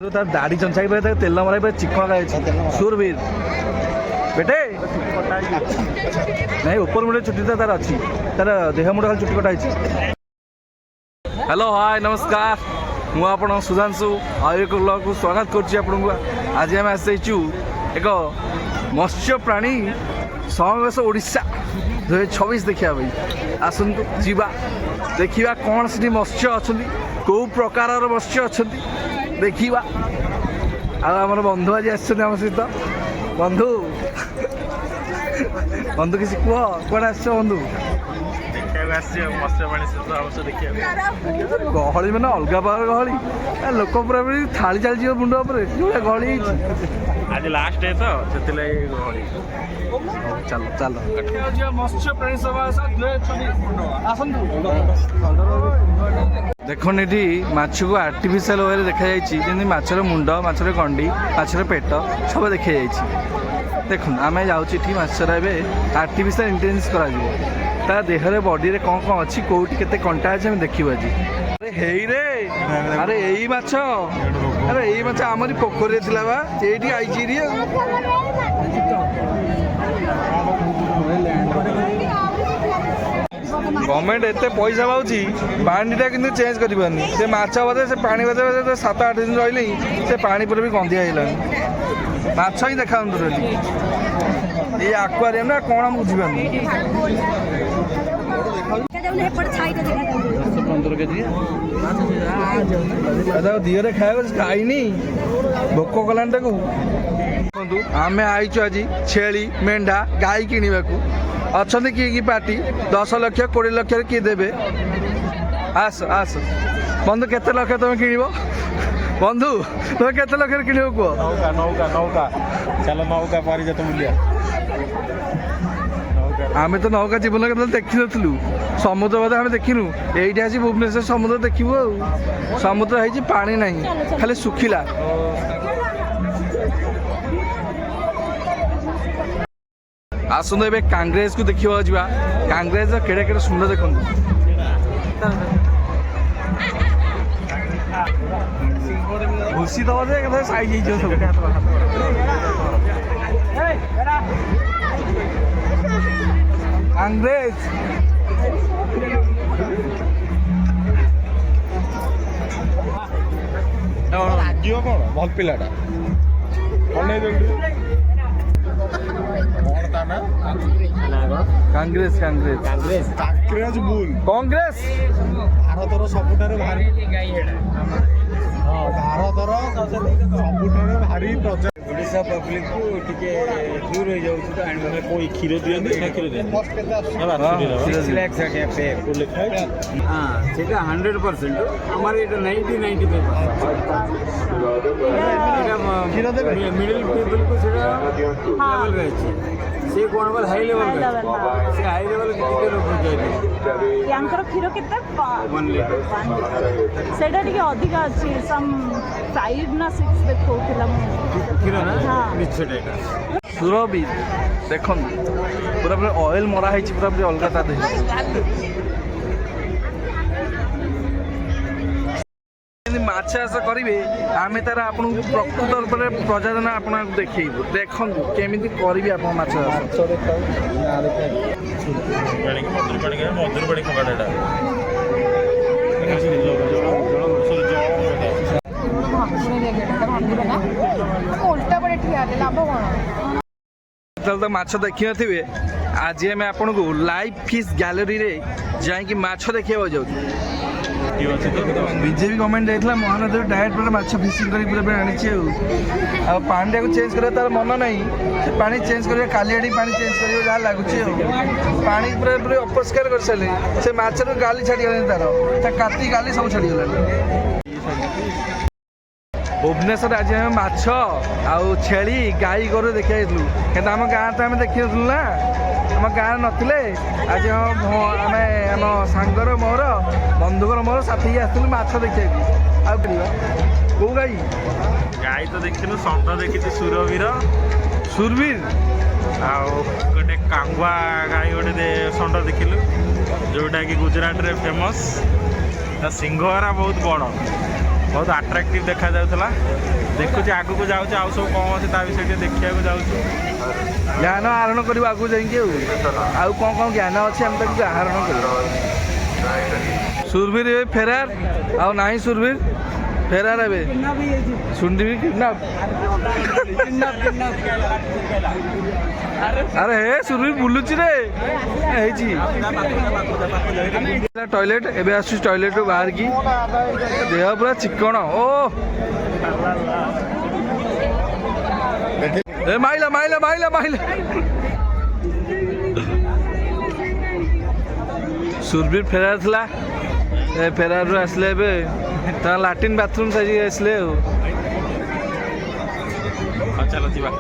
तार दाढ़ी चंचाई पे तेल मराई पे चिकन खाई सुरवीर बेटे नहीं ऊपर मुंडे छुट्टी तार अच्छी तार देह मुंडे खाली छुट्टी कटा हेलो हाय नमस्कार मु आपण सुधांशु एक ब्लॉग को स्वागत करुच्ची आपको आज आम आसु एक मत्स्य प्राणी समावेश ओडिशा 2026 देखा भाई आसतु जीवा देखा कौन से मत्स्य अच्छा कौ प्रकार मत्स्य अच्छा देखा आम बंधु आज आम सहित बंधु बंधु किसी कह कौन आस बंधु गहली मैंने अलग प्रकार गहली लोक पूरा थाली चलती मुंड गहली आज लास्ट डे तो से गहली चलो चलो मत्स्य प्राणी देखो ये माछ को आर्टिफिशियल वे देखा जमी माछर मुंड माछर कंडी माछर पेट सब देखा देख आम जाऊँ माछर आर्टिफिशियल इंटेलिजेंस करा देहरे बॉडी रे कौन कौन अच्छी कौटी केते कंटा अच्छे देखिए आज अरे हेई रे अरे यही माछ अरे यही माछ आमरी पोखर थिला बा एठी आइची रे गवर्नमेंट एत पैसा पाऊँगी पानीटा कि चेंज कर से माछ बजे से पानी बजे 7-8 दिन रही से पानी पूरा भी गंधिया माछ ही देखा ये आक्वारियम ना कौन बुझीपार 15 केजी दिहरे खाया खाईनी भोक कलानी ताकू आम आईचु आज छेली मेंढा गाई किणवा अच्छा किए कि पार्टी 10 लाख 20 लाख किए देवे आस आस बंधु केते लक्ष तुम कि बंधु तुम केते लक्ष कि कह नौका नौका नौका चलो नौका पारिजात मूल्य आम तो नौका जीवन के देखी नु समुद्र बोधे आम देखिनु ये आज भुवनेश्वर समुद्र देखू समुद्र है पानी ना खाली सुखिला आसतु ए कांग्रेस को देखा जा कांग्रेस केड़े केड़े सुंदर देखो घुसी दब जे साइज सब कांग्रेस कौन भल पिलाटा कांग्रेस कांग्रेस कांग्रेस कांग्रेस बुल कांग्रेस भारतर सबुठारे भारी भारतर सबुठारे भारी प्रजा ओडिशा पब्लिक को टिके दूर हो जाउछ तो एंड में कोई खीर दियंदी ना खीर दियंदी 6 लाख जाके पे को लिखा है हां सेटा 100% हमारे एटा 90-95% खीर देबे मिडिल पीपल को सेटा लेवल रहै छै से कोन बल हाई लेवल से हाई लेवल के लोग जाइले यांकर खीर केते 1 लीटर सेटा टिके अधिक अछि सम 5 ना 6 देखौथिला खीर ना निश्चय एटा सुरबी देखो पूरा पूरा ऑयल मरा है पूरा पूरा अलग ता दे माछ चाष करेंगे आम तार आपको प्रकृत रूप में प्रजनन आपको देखू देखु केमी करी आप माछ तो माछ देखी थे आज आम आपको लाइव फिश गैलरी रे जाकि माछ देखा जाऊँ बीजेपी गवर्नमेंट जाइए महानदी डायरेक्ट पूरा माछ फिशिंग कर आनी पानी को चेंज कर तार मन ना पा चेंज कर काली पानी चेंज कर जहाँ लगुच पानी पूरा पूरा अपरिष्कार कर सारे से माछर गाली छाड़ी तार काती गाली सब छाड़ी भुवनेश्वर आज आम माछ आउ छेली गाई गोरु देखा कि आम गाँ तो आम देखी ना आम गाँव नथिले आज आम आम सांगर मोर बंधुकर मोर साथी आसलु माछ देखा कौ गाई गाई तो देखिनु षंढ देखी सुरवीर सुरवीर गोटे कांगुआ गाई गोटे षंढ देखिलु जोटा कि गुजरात रे फेमस सिंहरा बहुत बड़ ବହୁତ ଆଟ୍ରାକ୍ଟିଭ ଦେଖାଯାଉଥିଲା। ଦେଖୁଛି ଆଗକୁ ଯାଉଛି ଆଉ ସବୁ କ'ଣ ଅଛି ତା ବିଷୟରେ ଟିକେ ଦେଖିବାକୁ ଯାଉଛୁ। ଜ୍ଞାନ ଆହରଣ କରିବୁ ଆଗକୁ ଯାଇକି ଆଉ କ'ଣ କ'ଣ ଜ୍ଞାନ ଅଛି ଆମେ ତାକୁ ଆହରଣ କରିବୁ। ସୁରବୀର ଏବେ ଫେରାର ଆଉ ନାହିଁ ସୁରବୀର ଫେରାର ଏବେ ସୁନଦୀପ କିଡନାପ ଆରେ ହେ ସୁରବୀର ବୁଲୁଛି ରେ ହେଇଛି ଟଏଲେଟ୍ ଏବେ ଆସୁଛି ଟଏଲେଟ୍ରୁ ବାହାରିକି ଦେହ ପୁରା ଚିକଣ ଓ ଏ ମାଇଲା ମାଇଲା ମାଇଲା ମାଇଲା ସୁରବୀର ଫେରାର ଥିଲା ଏ ଫେରାରରୁ ଆସିଲେ ଏବେ ତା ଲାଟ୍ରିନ୍ ବାଥରୁମ୍ ସାରିକି ଆସିଲେ ଆଉ ଚାଲ ଯିବା।